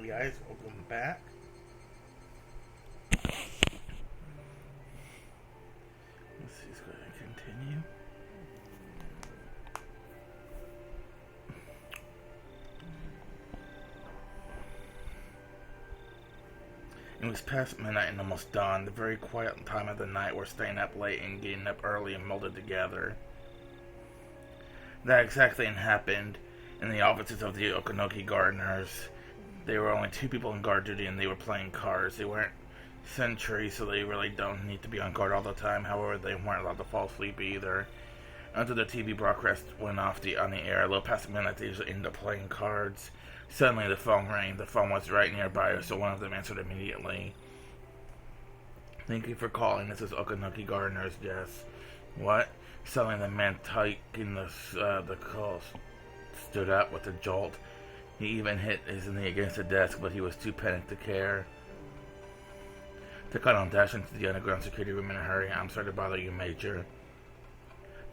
Guys, welcome back. Let's see, let's go ahead and continue. It was past midnight and almost dawn, the very quiet time of the night. We're staying up late and getting up early and melded together. That exact thing happened in the offices of the Okanoki gardeners. There were only 2 people on guard duty and they were playing cards. They weren't sentries, so they really don't need to be on guard all the time. However, they weren't allowed to fall asleep either. Until the TV broadcast went off on the air, a little past midnight, they usually ended up playing cards. Suddenly, the phone rang. The phone was right nearby, so one of them answered immediately. "Thank you for calling. This is Okanoki Gardeners." "Yes." "What?" Suddenly, the man taking the call stood up with a jolt. He even hit his knee against the desk, but he was too panicked to care. Takano dashed into the underground security room in a hurry. "I'm sorry to bother you, Major."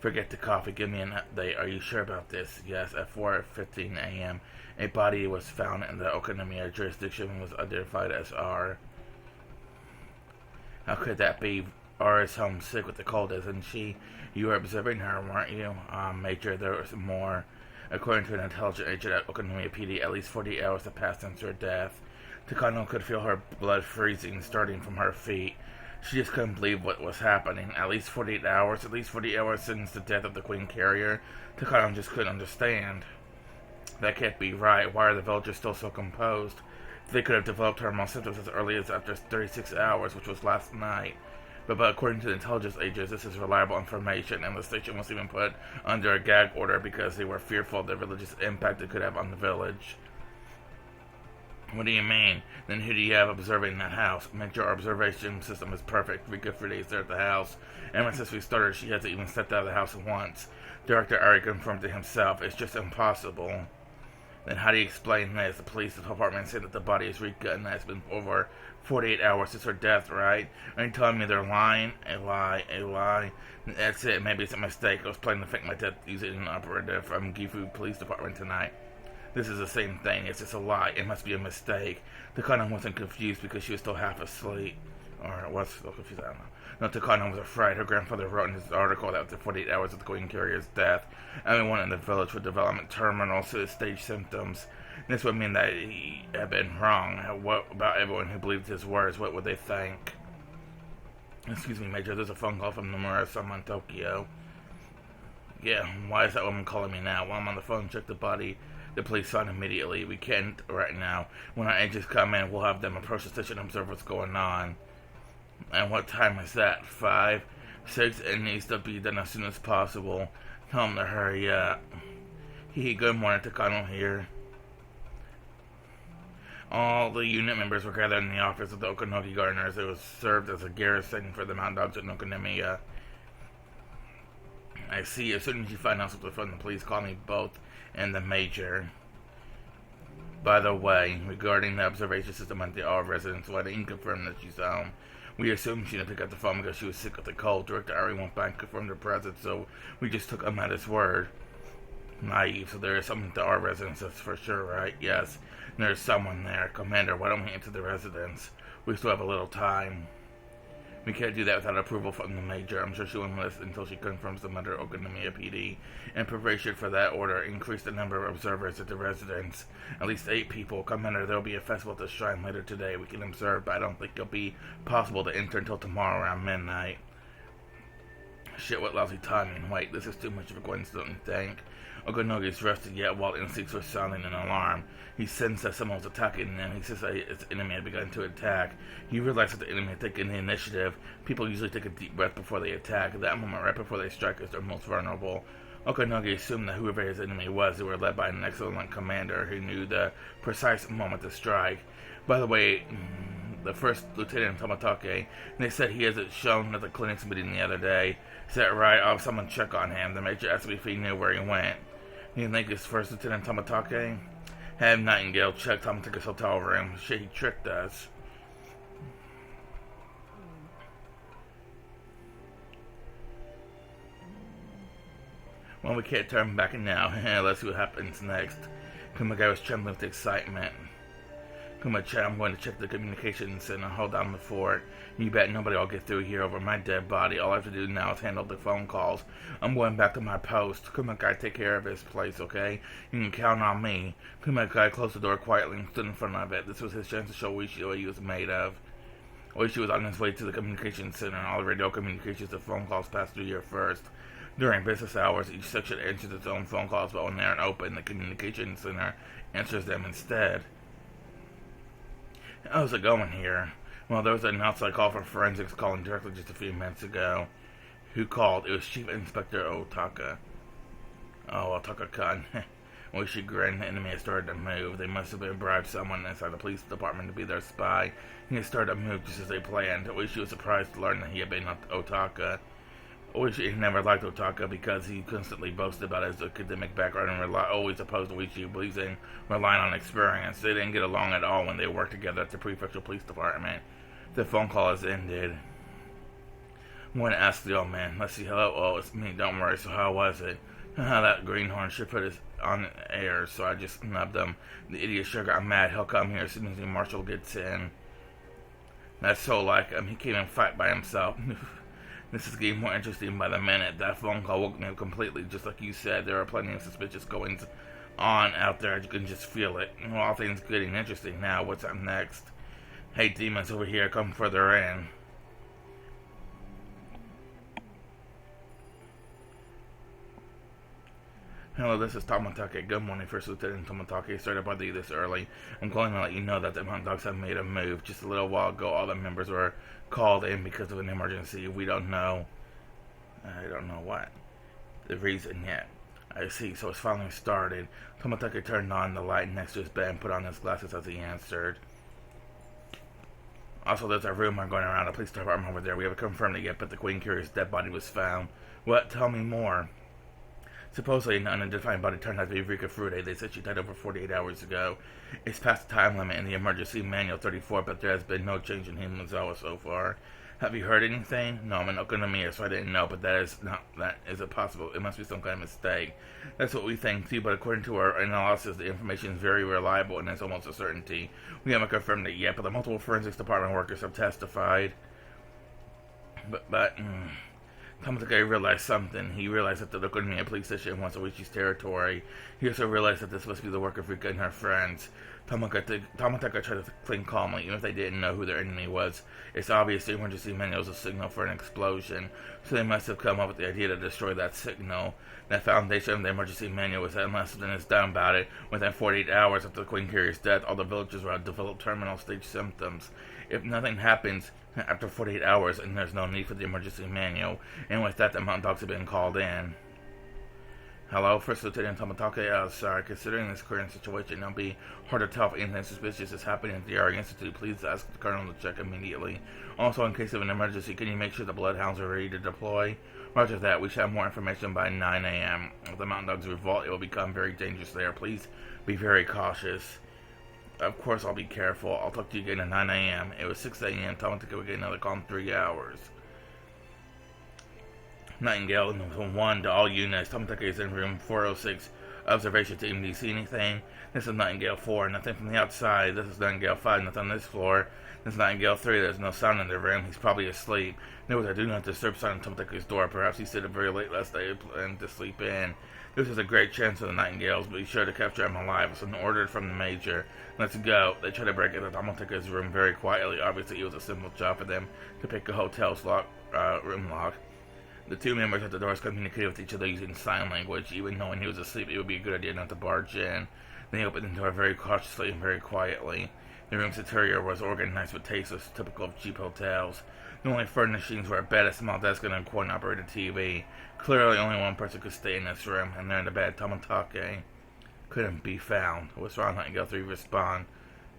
"Forget the coffee. Give me an update. Are you sure about this?" "Yes." At 4:15 a.m., a body was found in the Okonomiya jurisdiction and was identified as R. "How could that be? R is homesick with the cold, isn't she?" "You were observing her, weren't you?" Major, there was more. According to an intelligence agent at Okonomiya PD, at least 48 hours had passed since her death. Takano could feel her blood freezing, starting from her feet. She just couldn't believe what was happening. At least 48 hours? At least 48 hours since the death of the Queen Carrier? Takano just couldn't understand. That can't be right. Why are the villagers still so composed? They could have developed hormonal symptoms as early as after 36 hours, which was last night. But according to the intelligence agents, this is reliable information, and the station was even put under a gag order because they were fearful of the religious impact it could have on the village. "What do you mean? Then who do you have observing that house?" "Major, our observation system is perfect. We get for days there at the house. Ever since we started, she hasn't even stepped out of the house once." Director Ari confirmed to himself. "It's just impossible." "Then how do you explain this?" "The police department said that the body is Rika and that it's been over 48 hours since her death, right? Are you telling me they're lying?" "A lie, a lie." "That's it. Maybe it's a mistake. I was planning to fake my death using an operative from Gifu Police Department tonight." "This is the same thing. It's just a lie. It must be a mistake." Takano wasn't confused because she was still half asleep. Or was still confused, I don't know. No, Takano was afraid. Her grandfather wrote in his article that after 48 hours of the Queen Carrier's death, everyone in the village would develop terminal stage symptoms. This would mean that he had been wrong. What about everyone who believed his words? What would they think? "Excuse me, Major, there's a phone call from Nomura-sama in Tokyo." "Yeah, why is that woman calling me now?" "While I'm on the phone, check the body. The police found immediately. We can't right now. When our agents come in, we'll have them approach the station and observe what's going on." "And what time is that? 5? 6? It needs to be done as soon as possible. Tell them to hurry up." Good morning, Takano here." All the unit members were gathered in the office of the Okanoki Gardeners. It was served as a garrison for the mountain dogs at Okonomiya. "I see. As soon as you find out something from the police, call me both and the Major. By the way, regarding the observation system at the R residence, why didn't you confirm that she's home? We assumed she didn't pick up the phone because she was sick with the cold. Director Ari went back and confirmed her presence, so we just took him at his word." "Naive, so there is something to our residence, that's for sure, right?" "Yes, and there's someone there. Commander, why don't we enter the residence? We still have a little time." "We can't do that without approval from the Major. I'm sure she won't listen until she confirms them under Okonomiya PD. In preparation for that order, increase the number of observers at the residence. At least 8 people. Commander, there will be a festival at the shrine later today. We can observe, but I don't think it'll be possible to enter until tomorrow around midnight." "Shit, what lousy timing. Wait, this is too much of a coincidence, don't you think?" Okonogi's rested yet while instincts were sounding an alarm. He sensed that someone was attacking him. He sensed that his enemy had begun to attack. He realized that the enemy had taken the initiative. People usually take a deep breath before they attack. At that moment, right before they strike, is their most vulnerable. Okonogi assumed that whoever his enemy was, they were led by an excellent commander who knew the precise moment to strike. By the way, the first Lieutenant Tomatake, they said he hasn't shown at the clinic's meeting the other day. Is that right? I'll have someone check on him. The Major asked me if he knew where he went. You think it's First Lieutenant Tomatake? Have Nightingale check Tomatake's hotel room. Shit, he tricked us. Well, we can't turn back now. Let's see what happens next. Kumagai was trembling with excitement. Come on, Chad, I'm going to check the communications center. Hold down the fort. You bet nobody will get through here over my dead body. All I have to do now is handle the phone calls. I'm going back to my post. Come on, guy, take care of this place, okay? You can count on me. Come on, guy, closed the door quietly and stood in front of it. This was his chance to show Oishi what he was made of. Oishi was on his way to the communications center, and all the radio communications and phone calls passed through here first. During business hours, each section answers its own phone calls, but when they aren't open, the communications center answers them instead. How's it going here? Well, there was an outside call for forensics calling directly just a few minutes ago. Who called? It was Chief Inspector Otaka. Oh, Otaka-kun. Oishi grinned. The enemy had started to move. They must have been bribed someone inside the police department to be their spy. He had started to move just as they planned. Oishi was surprised to learn that he had been Otaka. Oishi never liked Otaka because he constantly boasted about his academic background and always opposed Oishi, believing relying on experience. They didn't get along at all when they worked together at the prefectural police department. The phone call has ended. I want to ask the old man. Let's see. Hello? Oh, it's me. Don't worry. So how was it? That greenhorn should put his on air, so I just snubbed him. The idiot sure got mad. He'll come here as soon as the marshal gets in. That's so like him. He can't even fight by himself. This is getting more interesting by the minute. That phone call woke me up completely. Just like you said, there are plenty of suspicious goings on out there. You can just feel it. Well, all things getting interesting now. What's up next? Hey, demons over here. Come further in. Hello, this is Tomatake. Good morning, First Lieutenant Tomatake. Sorry to bother you this early. I'm calling to let you know that the Mountain Dogs have made a move. Just a little while ago, all the members were called in because of an emergency. I don't know what the reason yet. I see, so it's finally started. Tomatake turned on the light next to his bed and put on his glasses as he answered. Also, there's a rumor going around the police department over there. We haven't confirmed it yet, but the Queen Curious dead body was found. What? Tell me more. Supposedly, an unidentified body turned out to be Rika Furude. They said she died over 48 hours ago. It's past the time limit in the emergency manual 34, but there has been no change in Himmazawa so far. Have you heard anything? No, I'm an Okonomiya, so I didn't know, but that is it possible? It must be some kind of mistake. That's what we think too, but according to our analysis, the information is very reliable and it's almost a certainty. We haven't confirmed it yet, but the multiple forensics department workers have testified. But Tomatake realized something. He realized that the Okonomiya police station was Oishi's territory. He also realized that this must be the work of Rika and her friends. Tomatake tried to think calmly, even if they didn't know who their enemy was. It's obvious the emergency manual is a signal for an explosion, so they must have come up with the idea to destroy that signal. The foundation of the emergency manual was that unless something is done about it, within 48 hours after the Queen Carrier's death, all the villagers will develop terminal stage symptoms. If nothing happens after 48 hours, and there's no need for the emergency manual, and with that, the Mountain Dogs have been called in. Hello, First Lieutenant Tomatake. Sorry, considering this current situation, it'll be hard to tell if anything suspicious is happening at the RE Institute. Please ask the Colonel to check immediately. Also, in case of an emergency, can you make sure the Bloodhounds are ready to deploy? Roger that. We should have more information by 9 a.m. If the Mountain Dogs revolt, it will become very dangerous there. Please be very cautious. Of course, I'll be careful. I'll talk to you again at 9 a.m. It was 6 a.m. Tomatake will get another call in 3 hours. Nightingale 1 to all units. Tomatake is in room 406. Observation team. Do you see anything? This is Nightingale 4. Nothing from the outside. This is Nightingale 5. Nothing on this floor. This is Nightingale 3. There's no sound in the room. He's probably asleep. There was a do not disturb sign on Tomatake's door. Perhaps he stayed up very late last night and to sleep in. This is a great chance for the Nightingales. Be sure to capture him alive. It's an order from the Major. Let's go. They try to break into Tomatake's room very quietly. Obviously, it was a simple job for them to pick a hotel's room lock. The two members at the doors communicated with each other using sign language. Even knowing he was asleep, it would be a good idea not to barge in. They opened the door very cautiously and very quietly. The room's interior was organized with taste, as typical of cheap hotels. The only furnishings were a bed, a small desk, and a coin-operated TV. Clearly, only one person could stay in this room, and there in the bed, Tomatake couldn't be found. What's wrong? Nightingale 3 respond.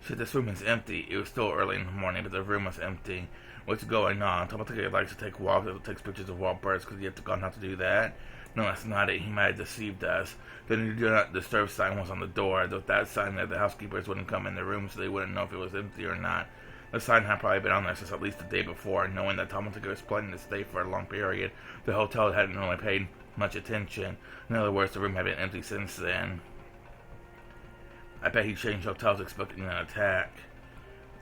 Shit, this room is empty. It was still early in the morning, but the room was empty. What's going on? Tomatake likes to take walks. It takes pictures of wild birds. Could he have gone out to do that? No, that's not it. He might have deceived us. The do not disturb sign was on the door. With that sign there, the housekeepers wouldn't come in the room, so they wouldn't know if it was empty or not. The sign had probably been on there since at least the day before. Knowing that Tomatake was planning to stay for a long period, the hotel hadn't really paid much attention. In other words, the room had been empty since then. I bet he changed hotels expecting an attack.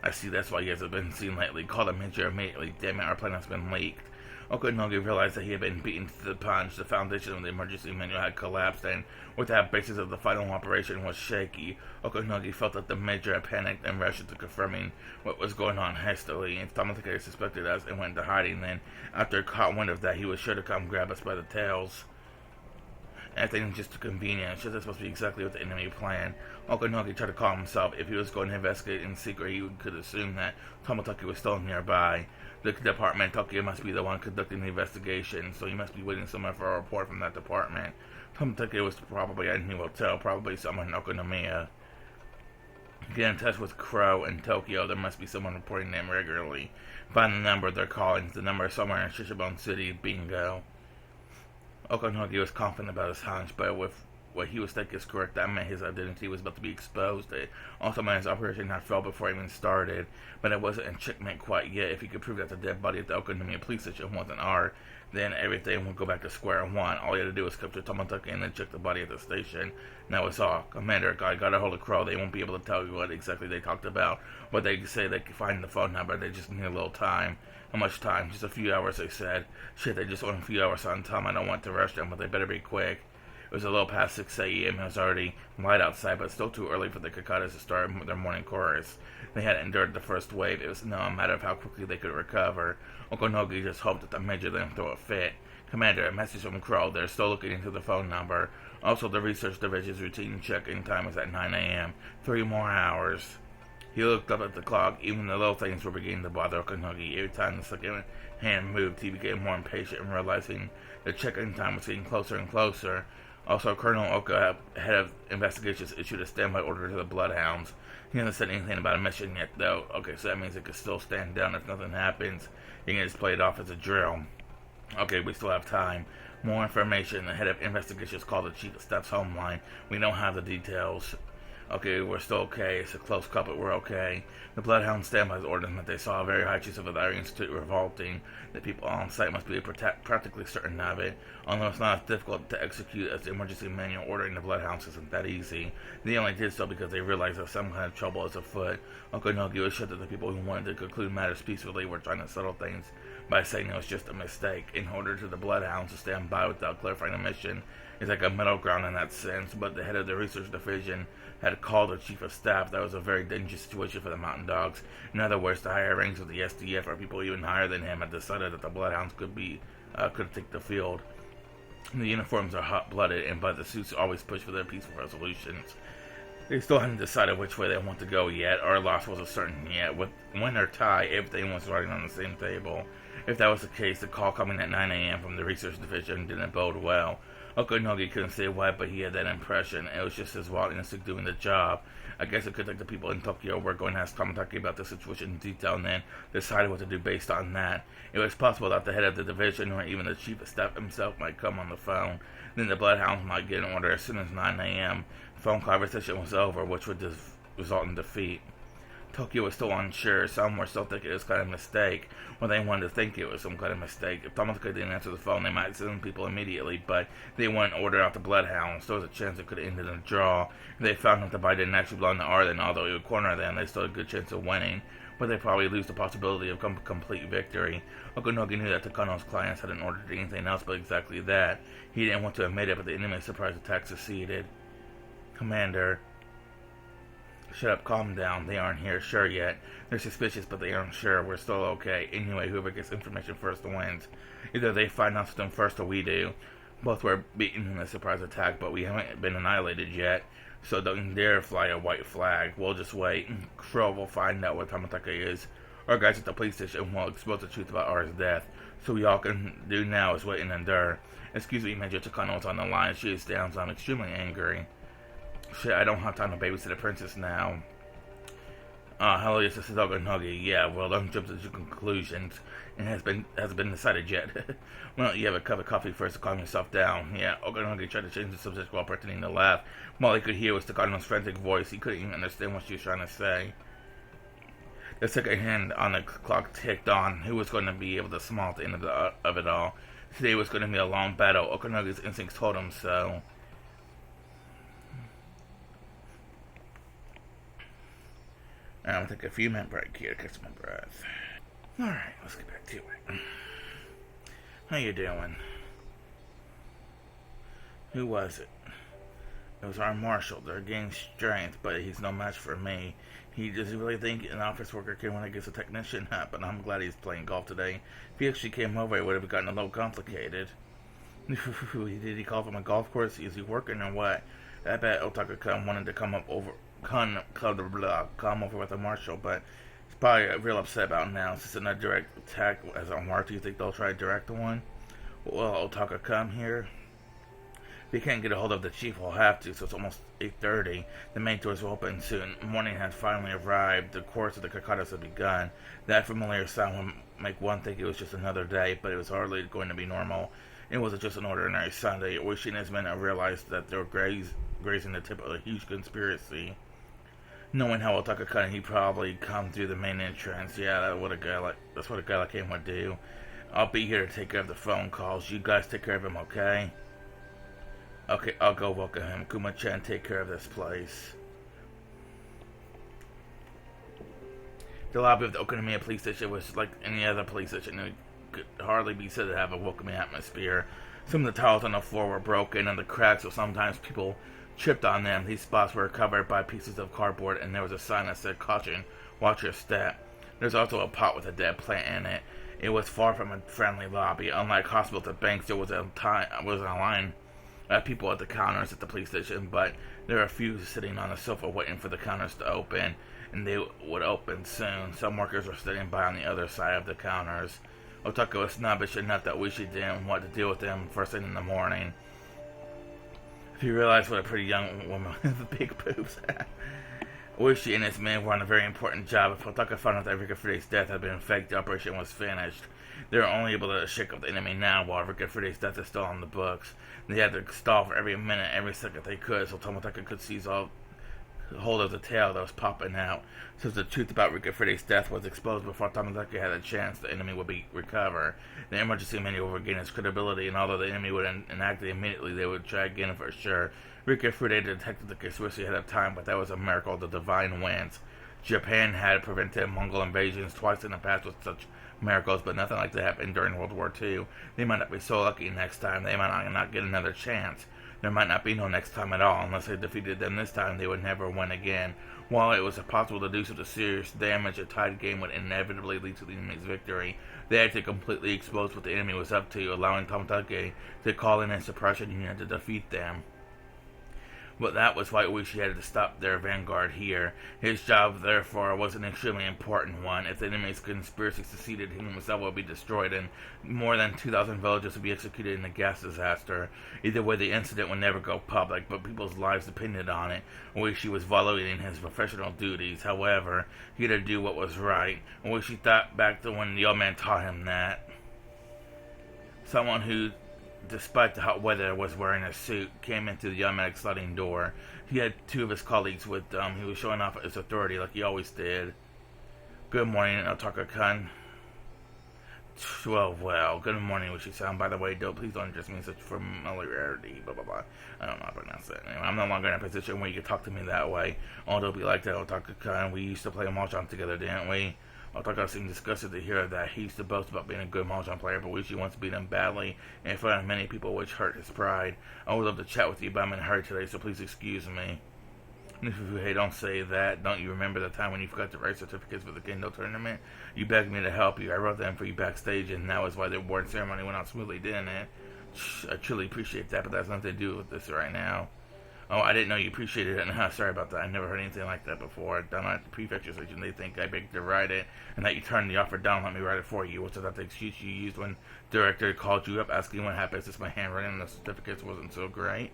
I see that's why he hasn't been seen lately. Call the major immediately. Damn it, our plan has been leaked. Okanogi realized that he had been beaten to the punch. The foundation of the emergency manual had collapsed, and with that basis of the final operation was shaky. Okanogi felt that the major had panicked and rushed into confirming what was going on hastily. And Tomatake suspected us and went into hiding. Then, after he caught wind of that, he was sure to come grab us by the tails. Everything just too convenient. Sure, that's supposed to be exactly what the enemy planned. Okanogi tried to calm himself. If he was going to investigate in secret, he could assume that Tomatake was still nearby. The department, Tokyo, must be the one conducting the investigation, so he must be waiting somewhere for a report from that department. Tomatake was probably at a new hotel, probably somewhere in Okonomiya. Get in touch with Crow in Tokyo. There must be someone reporting them regularly. Find the number they're calling. The number is somewhere in Shishibon City. Bingo. Okanogi was confident about his hunch, but with what he was thinking is correct, that meant his identity was about to be exposed. It also meant his operation had failed before it even started, but it wasn't in checkmate quite yet. If he could prove that the dead body at the Okonomiya police station wasn't art, then everything would go back to square one. All he had to do was capture Tomatake and then check the body at the station. And that was all. Commander, I got a hold of Crow. They won't be able to tell you what exactly they talked about, but they say they can find the phone number. They just need a little time. How much time? Just a few hours, they said. Shit, they just want a few hours on time. I don't want to rush them, but they better be quick. It was a little past 6 a.m. It was already light outside, but still too early for the Kakatas to start their morning chorus. They had endured the first wave. It was now a matter of how quickly they could recover. Okanogi just hoped that the major didn't throw a fit. Commander, a message from Crow. They're still looking into the phone number. Also, the research division's routine check-in time is at 9 a.m. 3 more hours. He looked up at the clock. Even the little things were beginning to bother Okanogi. Every time the second hand moved, he became more impatient and realizing the check-in time was getting closer and closer. Also, Colonel Oka, head of investigations, issued a standby order to the Bloodhounds. He hasn't said anything about a mission yet, though. Okay, so that means it could still stand down if nothing happens. He can just play it off as a drill. Okay, we still have time. More information. The head of investigations called the chief of staff's home line. We don't have the details. Okay, we're still okay. It's a close call, but we're okay. The Bloodhound standby's orders meant they saw a very high chance of the Institute revolting. The people on site must be practically certain of it. Although it's not as difficult to execute as the emergency manual ordering the Bloodhounds isn't that easy. They only did so because they realized that some kind of trouble is afoot. Okanogi was sure that the people who wanted to conclude matters peacefully were trying to settle things by saying it was just a mistake. In order to the Bloodhounds to stand by without clarifying the mission is like a middle ground in that sense, but the head of the research division had called the chief of staff. That was a very dangerous situation for the Mountain Dogs. In other words, the higher ranks of the SDF or people even higher than him had decided that the Bloodhounds could take the field. The uniforms are hot-blooded, but the suits always push for their peaceful resolutions. They still hadn't decided which way they want to go yet. Our loss wasn't certain yet. With win or tie, everything was riding on the same table. If that was the case, the call coming at 9 a.m. from the research division didn't bode well. Okanogi couldn't say why, but he had that impression. It was just his wild instinct doing the job. I guess it could think the people in Tokyo were going to ask Tomatake about the situation in detail and then decide what to do based on that. It was possible that the head of the division or even the chief of staff himself might come on the phone. Then the Bloodhounds might get an order as soon as 9 a.m. Phone conversation was over, which would result in defeat. Tokyo was still unsure. Some were still thinking it was kind of a mistake, or they wanted to think it was some kind of mistake. If Tomatake didn't answer the phone, they might send people immediately, but they wouldn't order out the Bloodhounds. There was a chance it could end in a draw. If they found out the body didn't actually belong to R, then although it would corner them, they still had a good chance of winning, but they'd probably lose the possibility of complete victory. Okanogi knew that Takano's clients hadn't ordered anything else but exactly that. He didn't want to admit it, but the enemy's surprise attack succeeded. Commander. Shut up, calm down. They aren't here sure yet. They're suspicious, but they aren't sure. We're still okay. Anyway, whoever gets information first wins. Either they find out something first or we do. Both were beaten in the surprise attack, but we haven't been annihilated yet. So don't dare fly a white flag. We'll just wait. Crow will find out where Tomatake is. Our guys at the police station will expose the truth about R's death. So we all can do now is wait and endure. Excuse me, Major Takano's on the line. She is down, so I'm extremely angry. Shit, I don't have time to babysit the princess now. Hello, yes, this is Okanogi. Yeah, well, don't jump to conclusions. It hasn't been decided yet. Why don't you have a cup of coffee first to calm yourself down? Yeah, Okanogi tried to change the subject while pretending to laugh. All he could hear was Takano's frantic voice. He couldn't even understand what she was trying to say. The second hand on the clock ticked on. Who was going to be able to smile at the end of it all? Today was going to be a long battle. Okanogi's instincts told him so. I'm gonna take a few minute break here to catch my breath. Alright, let's get back to it. How you doing? Who was it? It was our marshal. They're gaining strength, but he's no match for me. Does he really think an office worker can win against a technician? But I'm glad he's playing golf today. If he actually came over, it would have gotten a little complicated. Did he call from a golf course? Is he working or what? I bet Otaka-kun wanted to come over with a marshal, but he's probably real upset about it now. Since a direct attack as a mark, do you think they'll try to direct one? Well, Otaka-kun here. If he can't get a hold of the chief, we'll have to, so it's almost 8:30. The main doors will open soon. Morning had finally arrived. The course of the Kakatas had begun. That familiar sound would make one think it was just another day, but it was hardly going to be normal. It wasn't just an ordinary Sunday. Oishi and his men realized that they were grazing the tip of a huge conspiracy. Knowing how Otaka-kun, he'd probably come through the main entrance. Yeah, that's what a guy like him would do. I'll be here to take care of the phone calls. You guys take care of him, okay? Okay, I'll go welcome him. Kuma-chan, take care of this place. The lobby of the Okonomiya police station was like any other police station. It could hardly be said to have a welcoming atmosphere. Some of the tiles on the floor were broken and the cracks, so sometimes people tripped on them. These spots were covered by pieces of cardboard, and there was a sign that said, "Caution, watch your step." There's also a pot with a dead plant in it. It was far from a friendly lobby. Unlike hospitals and banks, there was a line people at the counters at the police station, but there were a few sitting on the sofa waiting for the counters to open, and they would open soon. Some workers were sitting by on the other side of the counters. Otaka was snobbish enough that Oishi didn't want to deal with them first thing in the morning. If you realize what a pretty young woman with big boobs. Oishi and his men were on a very important job. If Otaka found out that Rikafude's death had been faked, the operation was finished. They were only able to shake off the enemy now while Rikafude's death is still on the books. They had to stall for every minute, every second they could, so Toмотaka could seize hold of the tail that was popping out. Since the truth about Rikafude's death was exposed before Toмотaka had a chance, the enemy would recover. The emergency manual would regain its credibility, and although the enemy would enact it immediately, they would try again for sure. Rikafude detected the conspiracy ahead of time, but that was a miracle of the divine winds. Japan had prevented Mongol invasions twice in the past with such miracles, but nothing like that happened during World War II. They might not be so lucky next time. They might not get another chance. There might not be no next time at all. Unless they defeated them this time, they would never win again. While it was impossible to do such a serious damage, a tied game would inevitably lead to the enemy's victory. They had to completely expose what the enemy was up to, allowing Toмотaka to call in a suppression unit to defeat them. But that was why Oishi had to stop their vanguard here. His job, therefore, was an extremely important one. If the enemy's conspiracy succeeded, he himself would be destroyed, and more than 2,000 villages would be executed in a gas disaster. Either way, the incident would never go public, but people's lives depended on it. Oishi was violating his professional duties. However, he had to do what was right. Oishi thought back to when the old man taught him that. Someone who, despite the hot weather, was wearing a suit, came into the automatic sliding door. He had two of his colleagues with him. He was showing off his authority like he always did. "Good morning, Otaka-kun." Well, good morning, Oishi-san. By the way, please don't address me in such familiarity, blah, blah, blah. I don't know how to pronounce that. Anyway, I'm no longer in a position where you can talk to me that way. Oh, don't be like that, Otaka-kun. We used to play Mahjong together, didn't we? Otaka seemed disgusted to hear that. He used to boast about being a good Mahjong player, but Oishi once beat him badly in front of many people, which hurt his pride. I would love to chat with you, but I'm in a hurry today, so please excuse me. Hey, don't say that. Don't you remember the time when you forgot to write certificates for the Kendo tournament? You begged me to help you. I wrote them for you backstage, and that was why the award ceremony went on smoothly, didn't it? I truly appreciate that, but that's nothing to do with this right now. Oh, I didn't know you appreciated it. No, sorry about that. I never heard anything like that before. Down at the prefecture station, they think I begged to write it, and that you turned the offer down and let me write it for you. Was that the excuse you used when the director called you up asking what happened since my handwriting on the certificates wasn't so great?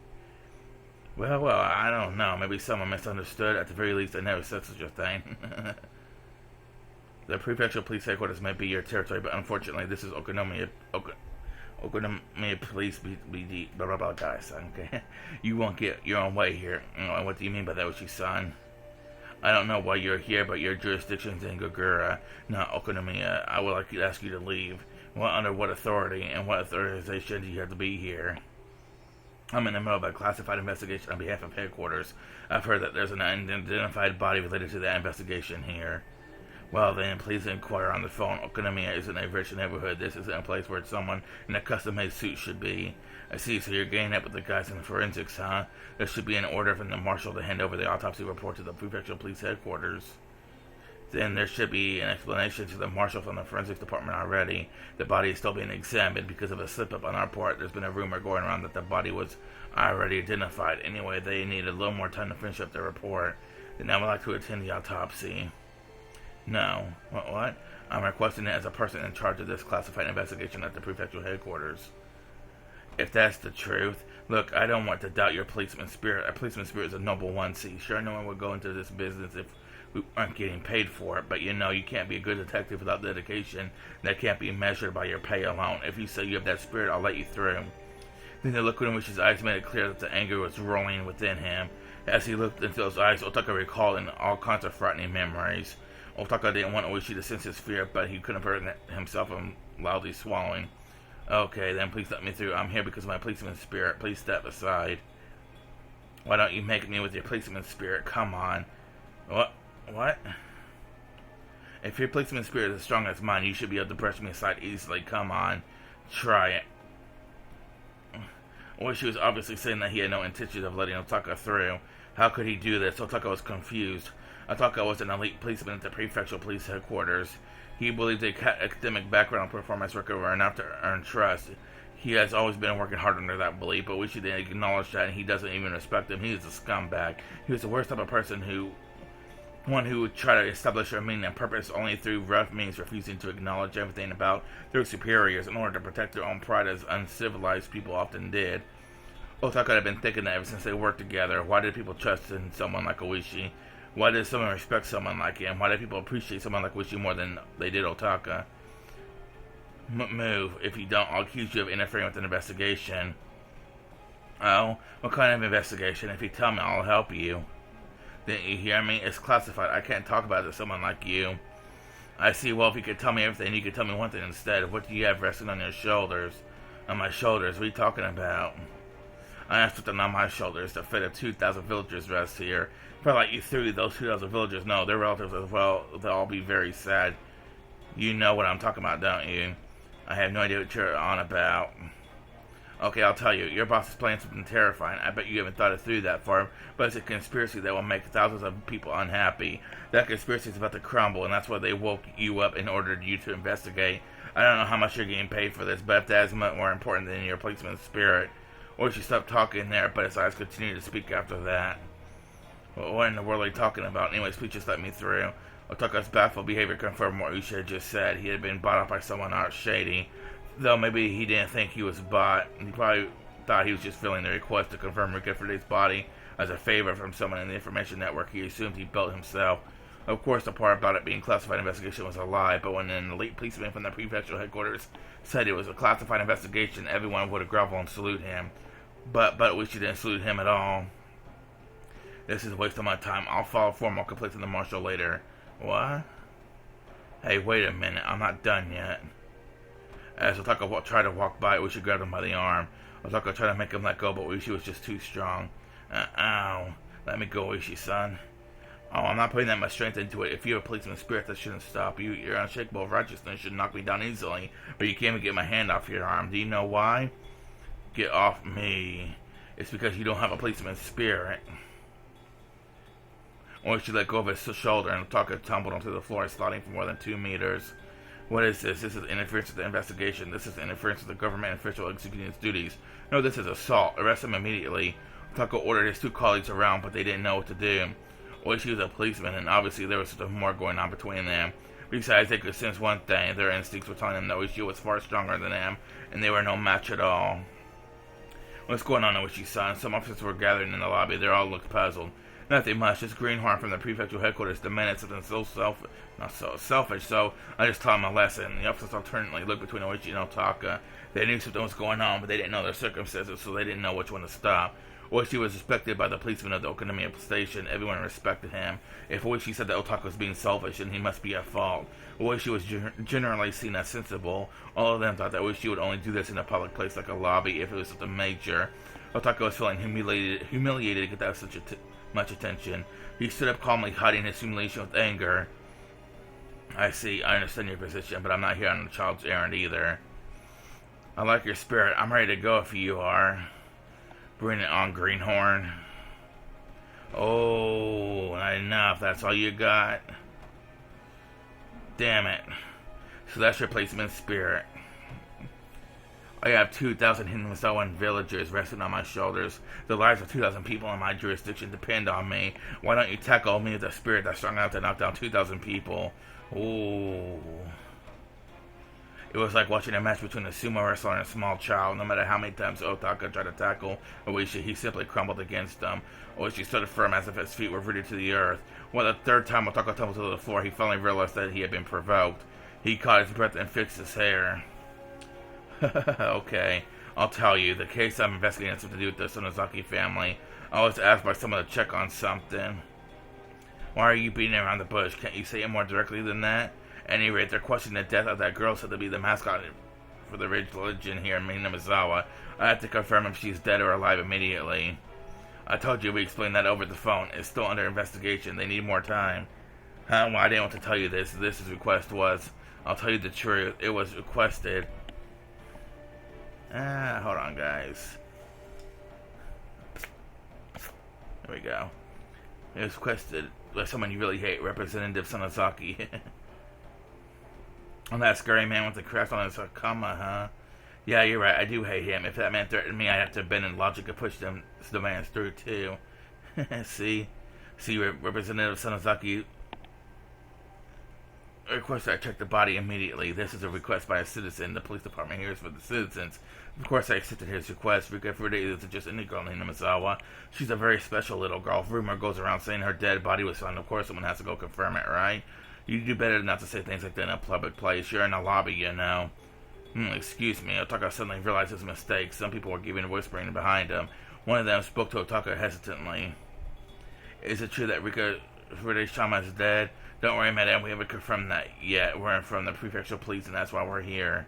Well, I don't know. Maybe someone misunderstood. At the very least, I never said such a thing. The prefectural police headquarters may be your territory, but unfortunately, this is Okonomiya police BD, blah, blah, blah, guys, okay? You won't get your own way here. What do you mean by that, Oishi-san? I don't know why you're here, but your jurisdiction's in Gogura, not Okonomiya. I would like to ask you to leave. Well, under what authority and what authorization do you have to be here? I'm in the middle of a classified investigation on behalf of headquarters. I've heard that there's an unidentified body related to that investigation here. Well then, please inquire on the phone. Okonomiya isn't a rich neighborhood. This isn't a place where someone in a custom-made suit should be. I see, so you're getting up with the guys in the forensics, huh? There should be an order from the marshal to hand over the autopsy report to the prefectural police headquarters. Then there should be an explanation to the marshal from the forensics department already. The body is still being examined because of a slip-up on our part. There's been a rumor going around that the body was already identified. Anyway, they need a little more time to finish up their report. Then I would like to attend the autopsy. No. What? I'm requesting it as a person in charge of this classified investigation at the prefectural headquarters. If that's the truth, look, I don't want to doubt your policeman spirit. A policeman spirit is a noble one. See, sure, no one would go into this business if we aren't getting paid for it, but you know, you can't be a good detective without dedication. That can't be measured by your pay alone. If you say you have that spirit, I'll let you through. Then the look in which his eyes made it clear that the anger was rolling within him. As he looked into those eyes, Otaka recalled in all kinds of frightening memories. Otaka didn't want Oishi to sense his fear, but he couldn't prevent himself from loudly swallowing. Okay, then please let me through. I'm here because of my policeman's spirit. Please step aside. Why don't you make me with your policeman's spirit? Come on. What? If your policeman's spirit is as strong as mine, you should be able to brush me aside easily. Come on. Try it. Oishi was obviously saying that he had no intention of letting Otaka through. How could he do this? Otaka was confused. Otaka was an elite policeman at the prefectural police headquarters. He believed the academic background and performance record were enough to earn trust. He has always been working hard under that belief, but Oishi didn't acknowledge that, and he doesn't even respect him. He is a scumbag. He was the worst type of person one who would try to establish their meaning and purpose only through rough means, refusing to acknowledge everything about their superiors in order to protect their own pride, as uncivilized people often did. Otaka had been thinking that ever since they worked together. Why did people trust in someone like Oishi? Why did someone respect someone like him? Why did people appreciate someone like Oishi more than they did Otaka? Move. If you don't, I'll accuse you of interfering with an investigation. Oh? What kind of investigation? If you tell me, I'll help you. Didn't you hear me? It's classified. I can't talk about it to someone like you. I see. Well, if you could tell me everything, you could tell me one thing instead. What do you have resting on your shoulders? On my shoulders? What are you talking about? I have something on my shoulders. The fate of 2,000 villagers rests here. If I let you through, those 2,000 villagers know their relatives as well. They'll all be very sad. You know what I'm talking about, don't you? I have no idea what you're on about. Okay, I'll tell you. Your boss is planning something terrifying. I bet you haven't thought it through that far, but it's a conspiracy that will make thousands of people unhappy. That conspiracy is about to crumble, and that's why they woke you up and ordered you to investigate. I don't know how much you're getting paid for this, but if that is much more important than your policeman's spirit. Or she stopped talking there, but his eyes continued to speak after that. Well, what in the world are you talking about? Anyways, please just let me through. Otaka's baffled behavior confirmed what Oishi had just said. He had been bought up by someone out shady. Though maybe he didn't think he was bought. He probably thought he was just filling the request to confirm Rika Furude's body as a favor from someone in the information network he assumed he built himself. Of course, the part about it being classified investigation was a lie, but when an elite policeman from the prefectural headquarters said it was a classified investigation, everyone would have groveled and salute him. But Oishi didn't salute him at all. This is a waste of my time. I'll file formal complaints to the marshal later. What? Hey, wait a minute. I'm not done yet. As Otaka tried to walk by, Oishi grabbed him by the arm. Otaka tried to make him let go, but Oishi was just too strong. Ow. Let me go, Oishi-san. Oh, I'm not putting that much strength into it. If you have a policeman's spirit, that shouldn't stop you. Your unshakable righteousness should knock me down easily, but you can't even get my hand off your arm. Do you know why? Get off me. It's because you don't have a policeman's spirit. Oishi let go of his shoulder, and Otaka tumbled onto the floor, sliding for more than 2 meters. What is this? This is interference with the investigation. This is interference with the government official executing its duties. No, this is assault. Arrest him immediately. Otaka ordered his 2 colleagues around, but they didn't know what to do. Oishi was a policeman, and obviously there was something more going on between them. Besides, they could sense one thing. Their instincts were telling them that Oishi was far stronger than them, and they were no match at all. What's going on, Oishi-san? Some officers were gathered in the lobby. They all looked puzzled. Nothing much. This greenhorn from the prefectural headquarters demanded something not so selfish, so I just taught him a lesson. The officers alternately looked between Oishi and Otaka. They knew something was going on, but they didn't know their circumstances, so they didn't know which one to stop. Oishi was respected by the policemen of the Okonomiya station. Everyone respected him. If Oishi said that Otaka was being selfish, then he must be at fault. Oishi was generally seen as sensible. All of them thought that Oishi would only do this in a public place like a lobby if it was something major. Otaka was feeling humiliated to get that such much attention. He stood up calmly, hiding his humiliation with anger. I see, I understand your position, but I'm not here on a child's errand either. I like your spirit. I'm ready to go if you are. Bring it on, Greenhorn. Oh, not enough. That's all you got? Damn it. So that's replacement spirit. I have 2,000 Hinasawan villagers resting on my shoulders. The lives of 2,000 people in my jurisdiction depend on me. Why don't you tackle me with a spirit that's strong enough to knock down 2,000 people? Ooh. It was like watching a match between a sumo wrestler and a small child. No matter how many times Otaka tried to tackle Oishi, he simply crumbled against them. Oishi stood firm as if his feet were rooted to the earth. When the third time Otaka tumbled to the floor, he finally realized that he had been provoked. He caught his breath and fixed his hair. Okay, I'll tell you. The case I'm investigating has something to do with the Sonozaki family. I was asked by someone to check on something. Why are you beating around the bush? Can't you say it more directly than that? At any rate, they're questioning the death of that girl said to be the mascot for the religion here in Minamizawa. I have to confirm if she's dead or alive immediately. I told you we explained that over the phone. It's still under investigation. They need more time. Well, I didn't want to tell you this. This request was. I'll tell you the truth. It was requested. Hold on, guys. There we go. It was requested by someone you really hate, Representative Sonozaki. Oh, that scary man with the craft on his Hakama, huh? Yeah, you're right. I do hate him. If that man threatened me, I'd have to bend in logic to push them demands through, too. See, Representative Sonozaki requests that I check the body immediately. This is a request by a citizen. The police department here is for the citizens. Of course, I accepted his request. Rika Furude isn't just any girl named Namazawa. She's a very special little girl. Rumor goes around saying her dead body was found. Of course, someone has to go confirm it, right? You do better not to say things like that in a public place. You're in a lobby, you know. Excuse me. Otaka suddenly realized his mistake. Some people were giving whispering behind him. One of them spoke to Otaka hesitantly. Is it true that Rika Furude-shama is dead? Don't worry, madam. We haven't confirmed that yet. We're from the prefectural police, and that's why we're here.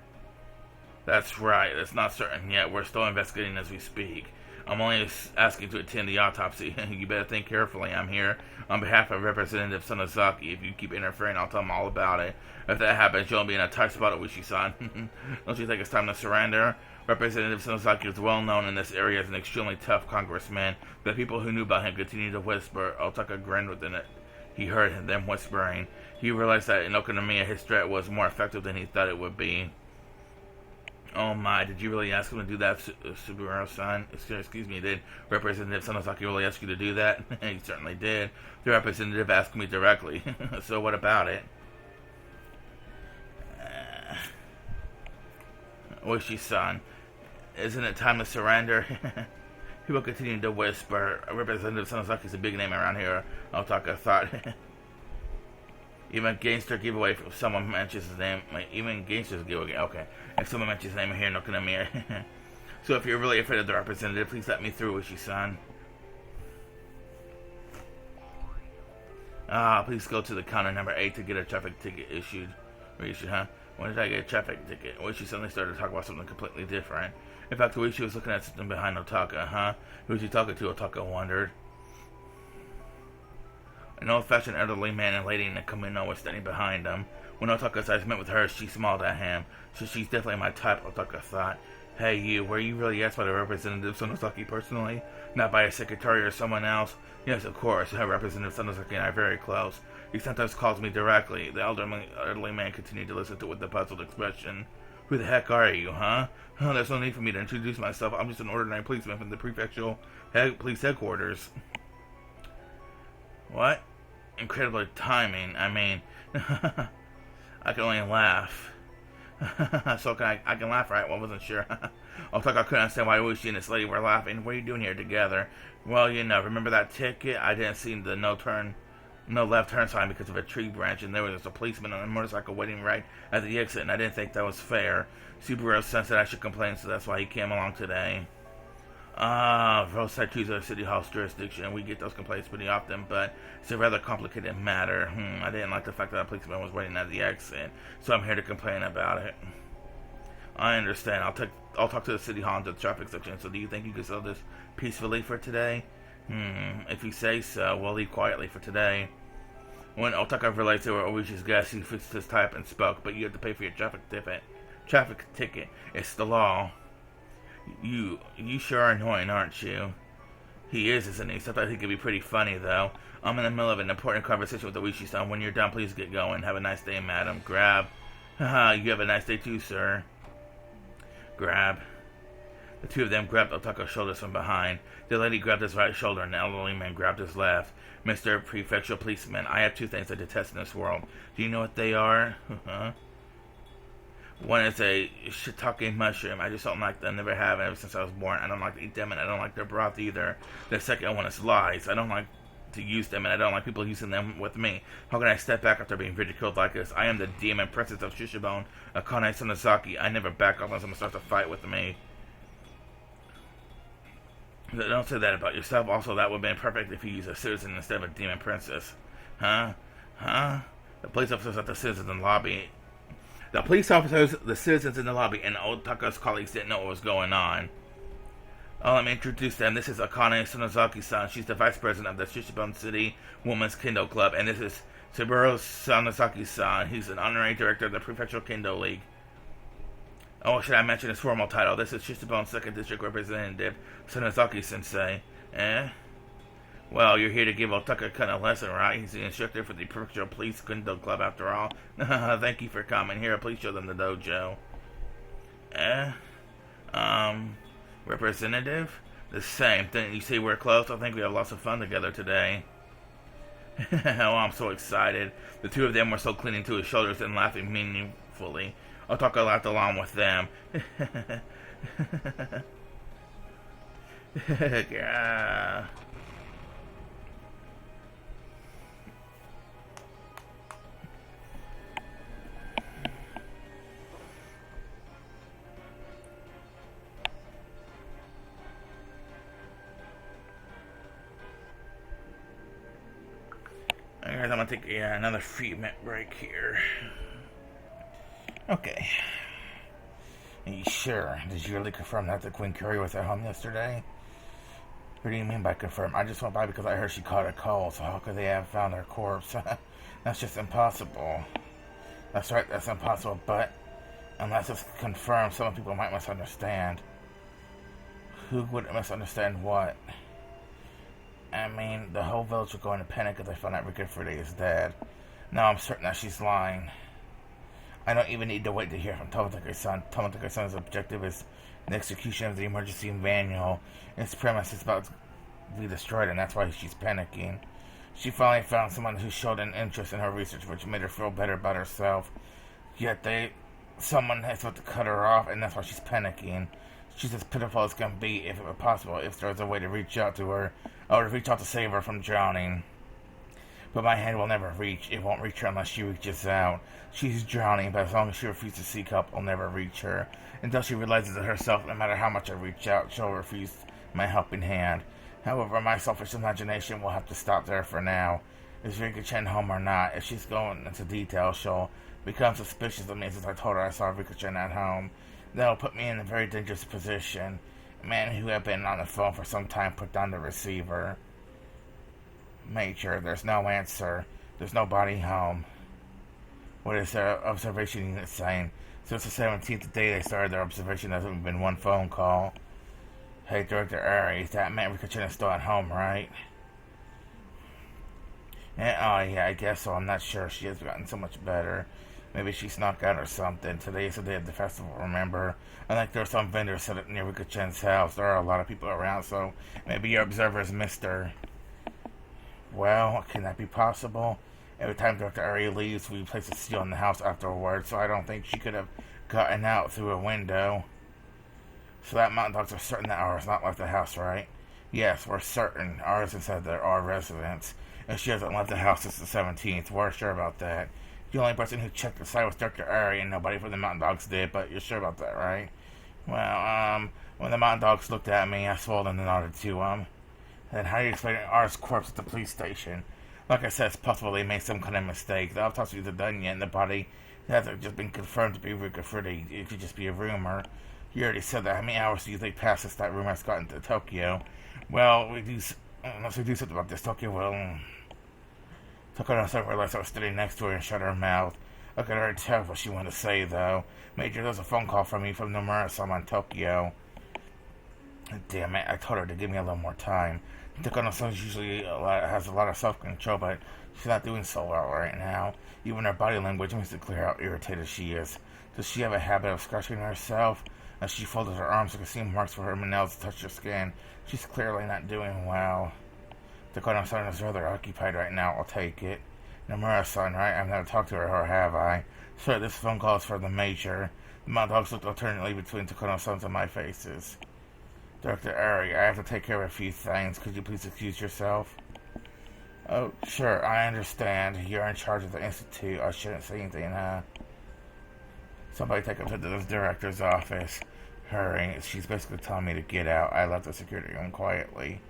That's right. It's not certain yet. We're still investigating as we speak. I'm only asking to attend the autopsy. You better think carefully. I'm here on behalf of Representative Sonozaki. If you keep interfering, I'll tell him all about it. If that happens, you'll be in a tight spot at Wishi-san. Don't you think it's time to surrender? Representative Sonozaki is well known in this area as an extremely tough congressman. The people who knew about him continued to whisper. Otaka grinned within it. He heard them whispering. He realized that in Okonomiya his threat was more effective than he thought it would be. Oh my, did you really ask him to do that, Subaru-san? Excuse me, did Representative Sonozaki really ask you to do that? He certainly did. The representative asked me directly. So what about it? Oishi-san, isn't it time to surrender? He will continue to whisper. Representative Sonozaki is a big name around here, Otaka thought. Even gangster giveaway if someone mentions his name. Even gangsters give away. Okay. If someone mentions his name here in Okonomiya. So if you're really afraid of the representative, please let me through, Ushi-san. Please go to the counter number 8 to get a traffic ticket issued. Uishi, huh? When did I get a traffic ticket? Uishi suddenly started to talk about something completely different. In fact, Uishi was looking at something behind Otaka, huh? Who was he talking to? Otaka wondered. An old-fashioned elderly man and lady in a kimono was standing behind him. When Otaka's eyes met with hers, she smiled at him. So she's definitely my type, Otaka thought. Hey, you, were you really asked by the Representative Sonozaki personally? Not by a secretary or someone else? Yes, of course. Representative Sonozaki and I are very close. He sometimes calls me directly. The elderly man continued to listen to it with a puzzled expression. Who the heck are you, huh? Oh, there's no need for me to introduce myself. I'm just an ordinary policeman from the prefectural police headquarters. What? Incredible timing. I mean, I can only laugh. So I can laugh, right? Well, I wasn't sure. I couldn't understand why Uishi and this lady were laughing. What are you doing here together? Well, you know, remember that ticket? I didn't see the no left turn sign because of a tree branch, and there was a policeman on a motorcycle waiting right at the exit, and I didn't think that was fair. Subaru sensed that I should complain, so that's why he came along today. Roadside trees are City Hall's jurisdiction, and we get those complaints pretty often, but it's a rather complicated matter. I didn't like the fact that a policeman was waiting at the exit, so I'm here to complain about it. I understand. I'll take I'll talk to the city hall and the traffic section. So do you think you can settle this peacefully for today? If you say so, we'll leave quietly for today. When Otaka realized they were Oishi's guests, he fixed his tie up and spoke, but you have to pay for your traffic ticket. It's the law. You sure are annoying, aren't you? He is, isn't he? Sometimes he can be pretty funny, though. I'm in the middle of an important conversation with Oishi-san. When you're done, please get going. Have a nice day, madam. Grab. Haha, you have a nice day too, sir. Grab. The two of them grabbed Otaka's shoulders from behind. The lady grabbed his right shoulder and the elderly man grabbed his left. Mr. Prefectural Policeman, I have two things I detest in this world. Do you know what they are? One is a shiitake mushroom. I just don't like them. Never have ever since I was born. I don't like to eat them and I don't like their broth either. The second one is lies. I don't like to use them and I don't like people using them with me. How can I step back after being ridiculed like this? I am the demon princess of Shishibone, Akane Sonozaki. I never back off unless someone starts to fight with me. Don't say that about yourself. Also, that would have been perfect if you used a citizen instead of a demon princess. Huh? The police officers at the citizens in the lobby. The police officers, the citizens in the lobby, and Otaka's colleagues didn't know what was going on. Oh, let me introduce them. This is Akane Sonozaki-san. She's the vice president of the Shishibone City Women's Kendo Club. And this is Tsuburo Sonozaki-san. He's an honorary director of the Prefectural Kendo League. Oh, should I mention his formal title? This is Shishibone's 2nd District Representative, Sonozaki-sensei. Well, you're here to give Otaka-kun a lesson, right? He's the instructor for the Prefectural Police Kendo Club, after all. Thank you for coming. Here, please show them the dojo. Representative? The same. Didn't you say we're close? I think we have lots of fun together today. Oh, I'm so excited. The two of them were so clinging to his shoulders and laughing meaningfully. Otaka laughed along with them. Yeah. Alright, I'm gonna take another 3-minute break here. Okay. Are you sure? Did you really confirm that the Queen Curry was at home yesterday? What do you mean by confirm? I just went by because I heard she caught a cold, so how could they have found her corpse? That's just impossible. That's right, that's impossible, but unless it's confirmed, some people might misunderstand. Who would misunderstand what? I mean, the whole village will go into panic if they find out Rika Furude is dead. Now I'm certain that she's lying. I don't even need to wait to hear from Tomotake-san. Tomotake-san's objective is the execution of the emergency manual. Its premise is about to be destroyed, and that's why she's panicking. She finally found someone who showed an interest in her research, which made her feel better about herself. Yet someone has to cut her off, and that's why she's panicking. She's as pitiful as can be, if it were possible, if there's a way to reach out to her. I would reach out to save her from drowning. But my hand will never reach. It won't reach her unless she reaches out. She's drowning, but as long as she refuses to seek help, I'll never reach her. Until she realizes it herself, no matter how much I reach out, she'll refuse my helping hand. However, my selfish imagination will have to stop there for now. Is Rika-chan home or not? If she's going into detail, she'll become suspicious of me since I told her I saw Rika-chan at home. That'll put me in a very dangerous position. A man who had been on the phone for some time put down the receiver. Major, there's no answer. There's nobody home. What is their observation unit saying? Since the 17th day they started their observation, there's only been one phone call. Hey, Director Ari, that man Rika-chan is still at home, right? Oh, yeah, I guess so. I'm not sure. She has gotten so much better. Maybe she snuck out or something. Today is the day of the festival, remember? I think there are some vendors set up near Rika-chan's house. There are a lot of people around, so maybe your observers missed her. Well, can that be possible? Every time Dr. Ari leaves, we place a seal in the house afterwards, so I don't think she could have gotten out through a window. So that mountain dogs are certain that ours not left the house, right? Yes, we're certain. Ours said there are residents. And she hasn't left the house since the 17th. We're sure about that. The only person who checked the site was Dr. Ari, and nobody from the mountain dogs did, but you're sure about that, right? Well, when the mountain dogs looked at me, I swallowed and nodded to them. Then how do you explain ours corpse at the police station? Like I said, it's possible they made some kind of mistake. The autopsies are done yet, and the body hasn't just been confirmed to be Rika Furude. It could just be a rumor. You already said that. How many hours do you think passed since that rumor has gotten to Tokyo? Well, unless we do something about this, Tokyo will... Takano realized I was standing next to her and shut her mouth. I could already tell what she wanted to say, though. Major, there's a phone call from me from Nomura-sama in Tokyo. Damn it, I told her to give me a little more time. Takano usually has a lot of self-control, but she's not doing so well right now. Even her body language makes it clear how irritated she is. Does she have a habit of scratching herself? As she folded her arms, I could see marks where her nails touched her skin. She's clearly not doing well. Takano-san is rather occupied right now. I'll take it. Nomura-san, right? I've never talked to her, or have I? Sir, this phone call is for the Major. The Mount Dogs looked alternately between Takano-san's and my faces. Dr. Ari, I have to take care of a few things. Could you please excuse yourself? Oh, sure, I understand. You're in charge of the institute. I shouldn't say anything, huh? Somebody take him to the director's office. Hurry. She's basically telling me to get out. I left the security room quietly.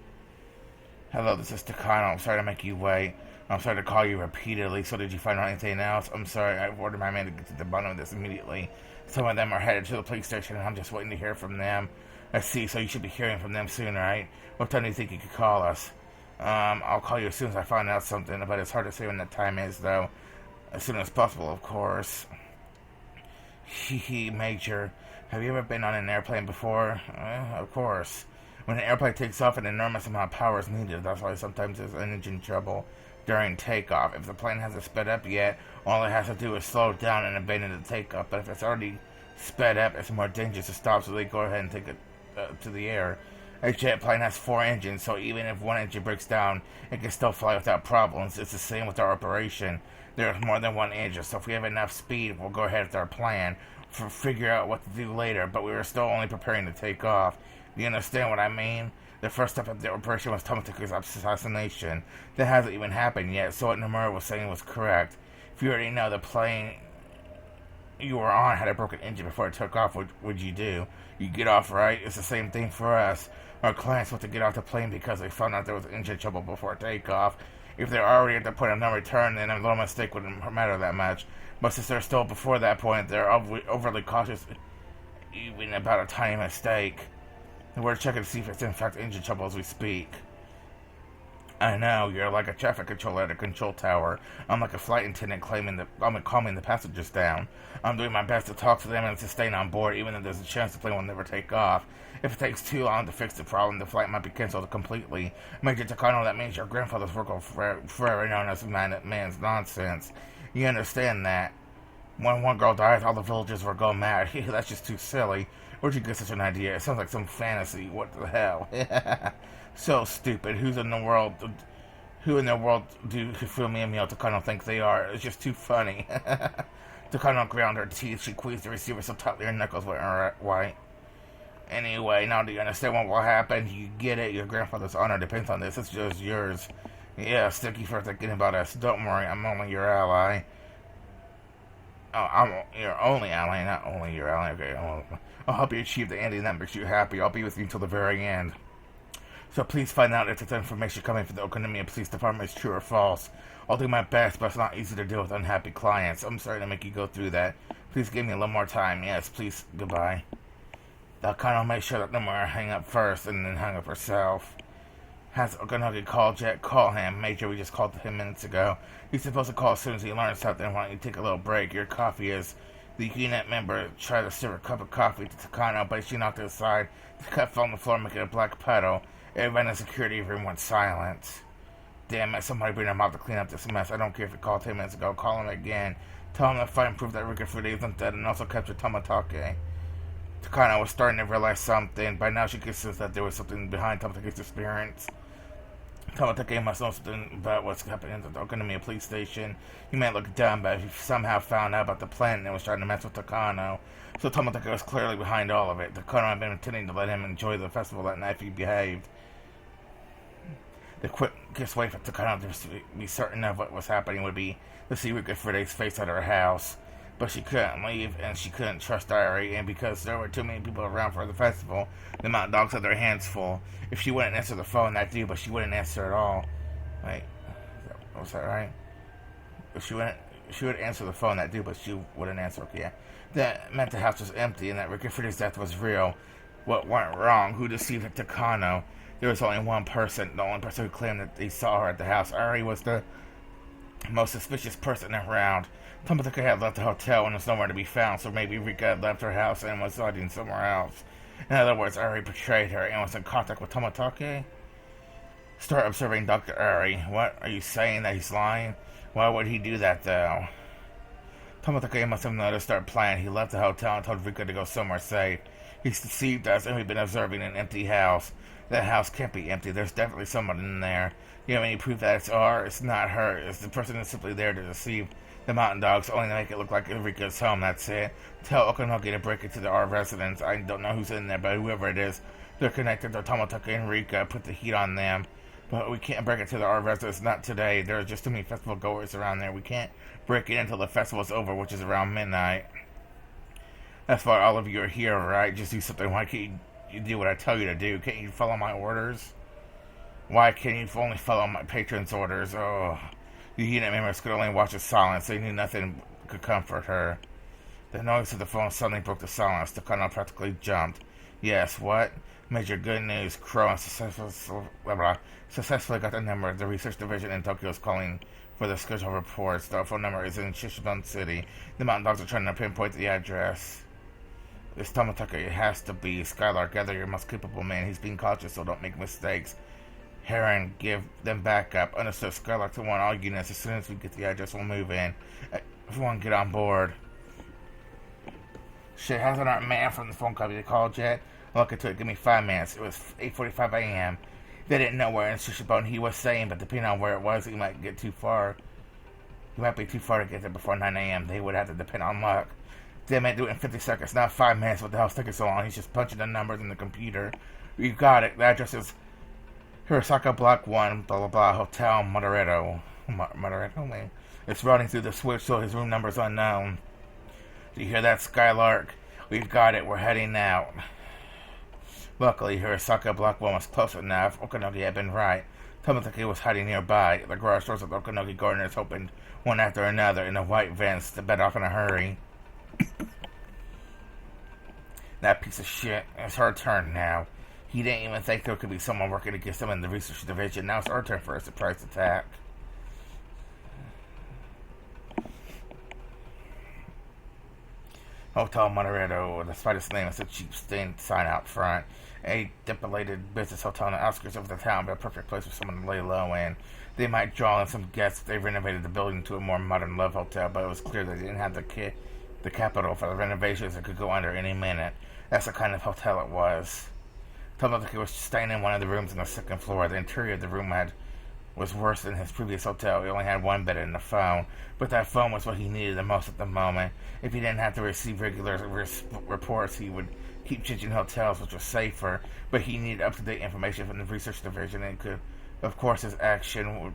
Hello, this is Takano. I'm sorry to make you wait. I'm sorry to call you repeatedly. So did you find out anything else? I'm sorry. I've ordered my man to get to the bottom of this immediately. Some of them are headed to the police station, and I'm just waiting to hear from them. I see, so you should be hearing from them soon, right? What time do you think you could call us? I'll call you as soon as I find out something, but it's hard to say when that time is, though. As soon as possible, of course. Hee, Major. Have you ever been on an airplane before? Of course. When an airplane takes off, an enormous amount of power is needed. That's why sometimes there's engine trouble during takeoff. If the plane hasn't sped up yet, all it has to do is slow down and abandon the takeoff. But if it's already sped up, it's more dangerous to stop, so they go ahead and take it to the air. A jet plane has 4 engines, so even if one engine breaks down, it can still fly without problems. It's the same with our operation. There's more than one engine, so if we have enough speed, we'll go ahead with our plan. Figure out what to do later, but we were still only preparing to take off. Do you understand what I mean? The first step of the operation was Tomotake's assassination. That hasn't even happened yet, so what Nomura was saying was correct. If you already know the plane you were on had a broken engine before it took off, what would you do? You get off, right? It's the same thing for us. Our clients want to get off the plane because they found out there was engine trouble before takeoff. If they're already at the point of no return, then a little mistake wouldn't matter that much. But since they're still before that point, they're overly cautious, even about a tiny mistake. And we're checking to see if it's in fact engine trouble as we speak. I know, you're like a traffic controller at a control tower. I'm like a flight attendant calming the passengers down. I'm doing my best to talk to them and to stay on board, even though there's a chance the plane will never take off. If it takes too long to fix the problem, the flight might be cancelled completely. Major Takano, that means your grandfather's work will forever known as man's nonsense. You understand that? When one girl dies, all the villagers will go mad. That's just too silly. Where'd you get such an idea? It sounds like some fantasy. What the hell? So stupid. Who in the world do Fumi and Mio Takano think they are? It's just too funny. Takano ground her teeth. She squeezed the receiver so tightly her knuckles were white. Anyway, now do you understand what will happen? You get it. Your grandfather's honor depends on this. It's just yours. Yeah, sticky for thinking about us. Don't worry, I'm only your ally. Oh, I'm your only ally, not only your ally. Okay, I'll help you achieve the ending that makes you happy. I'll be with you until the very end. So please find out if this information coming from the Okonomiya Police Department is true or false. I'll do my best, but it's not easy to deal with unhappy clients. I'm sorry to make you go through that. Please give me a little more time. Yes, please. Goodbye. I'll kind of make sure that Nomura hang up first and then hang up herself. Has Okanogi called yet? Call him. Major, we just called him minutes ago. He's supposed to call as soon as he learns something. Why don't you take a little break? Your coffee is... The unit member tried to serve a cup of coffee to Takano, but she knocked it aside. The cup fell on the floor, making a black puddle. Everyone in the security room went silent. Damn it, somebody bring him out to clean up this mess. I don't care if you called 10 minutes ago. Call him again. Tell him to find proof that Rikafude isn't dead and also capture Tomatake. Takano was starting to realize something. By now she could sense that there was something behind Tomatake's disappearance. Tomatake must know something about what's happening at the Okonomiya police station. He might look dumb, but he somehow found out about the plan and was trying to mess with Takano. So Tomatake was clearly behind all of it. Takano had been intending to let him enjoy the festival that night if he behaved. The quickest way for Takano to be certain of what was happening would be to see Rikafude's face at her house. But she couldn't leave, and she couldn't trust Diary, and because there were too many people around for the festival, the Mountain Dogs had their hands full. If she wouldn't answer the phone, that do, but she wouldn't answer at all. Wait, was that right? If she wouldn't she would answer the phone, that dude, but she wouldn't answer. Okay, that meant the house was empty and that Ricky Fritter's death was real. What went wrong? Who deceived Takano? There was only one person, the only person who claimed that he saw her at the house. Ari was the most suspicious person around. Tomotoke had left the hotel and was nowhere to be found, so maybe Rika had left her house and was hiding somewhere else. In other words, Ari betrayed her and was in contact with Tomotoke. Start observing Dr. Ari. What? Are you saying that he's lying? Why would he do that, though? Tomotoke must have noticed our plan. He left the hotel and told Rika to go somewhere safe. He's deceived us, and we've been observing an empty house. That house can't be empty. There's definitely someone in there. You have any proof that it's her? It's not her. It's the person who's simply there to deceive the mountain dogs, only to make it look like Rika's home. That's it. Tell Okanogi to break into our residence. I don't know who's in there, but whoever it is, they're connected to Tomotoke and Rika. Put the heat on them. But we can't break into our residence. Not today. There are just too many festival goers around there. We can't break it until the festival's over, which is around midnight. That's why all of you are here, right? Just do something. Why can't you do what I tell you to do? Can't you follow my orders? Why can't you only follow my patron's orders? Oh, the unit members could only watch in silence. They knew nothing could comfort her. The noise of the phone suddenly broke the silence. Takano practically jumped. Yes, what? Major good news. Crow successfully got the number of the research division in Tokyo is calling for the scheduled reports. The phone number is in Shishiban City. The mountain dogs are trying to pinpoint the address. This Tomotoke, it has to be. Skylark, gather your most capable man. He's being cautious, so don't make mistakes. Heron, give them backup. Understood. Skylark to warn all units. As soon as we get the address, we'll move in. Everyone get on board. Shit, hasn't our man from the phone company called yet? Look into it. Give me 5 minutes. It was 8:45 a.m. They didn't know where in Shishiban he was saying, but depending on where it was, he might get too far. He might be too far to get there before 9 a.m. They would have to depend on luck. They might do it in 50 seconds, not 5 minutes. What the hell's taking so long? He's just punching the numbers in the computer. You got it. The address is Hirosaka Block 1, blah blah blah, Hotel Moderato. Moderato, man. It's running through the switch, so his room number's unknown. Do you hear that, Skylark? We've got it. We're heading out. Luckily, Hirosaka Block 1 was close enough. Okanogi had been right. Tomotoke was hiding nearby. The garage doors of the Okanogi gardeners opened one after another in the white vents to bed off in a hurry. That piece of shit. It's her turn now. He didn't even think there could be someone working against him in the research division. Now it's our turn for a surprise attack. Hotel Moderato, despite its name, it's a cheap stained sign out front. A dilapidated business hotel on the outskirts of the town, but a perfect place for someone to lay low in. They might draw in some guests if they renovated the building to a more modern love hotel, but it was clear they didn't have the capital for the renovations that could go under any minute. That's the kind of hotel it was. Tomotoke was staying in one of the rooms on the second floor. The interior of the room was worse than his previous hotel. He only had one bed and a phone, but that phone was what he needed the most at the moment. If he didn't have to receive regular reports, he would keep changing hotels, which was safer, but he needed up-to-date information from the research division, and could, of course, his action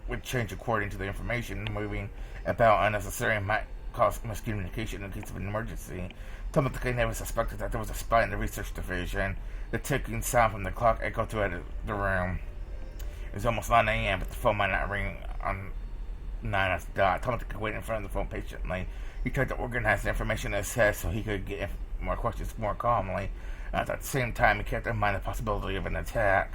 would change according to the information. Moving about unnecessary might cause miscommunication in case of an emergency. Tomotoke never suspected that there was a spy in the research division. The ticking sound from the clock echoed throughout the room. It was almost 9 a.m., but the phone might not ring on 9 at the dot. Tomotoke waited in front of the phone patiently. He tried to organize the information in his head so he could get more questions more calmly. At the same time, he kept in mind the possibility of an attack.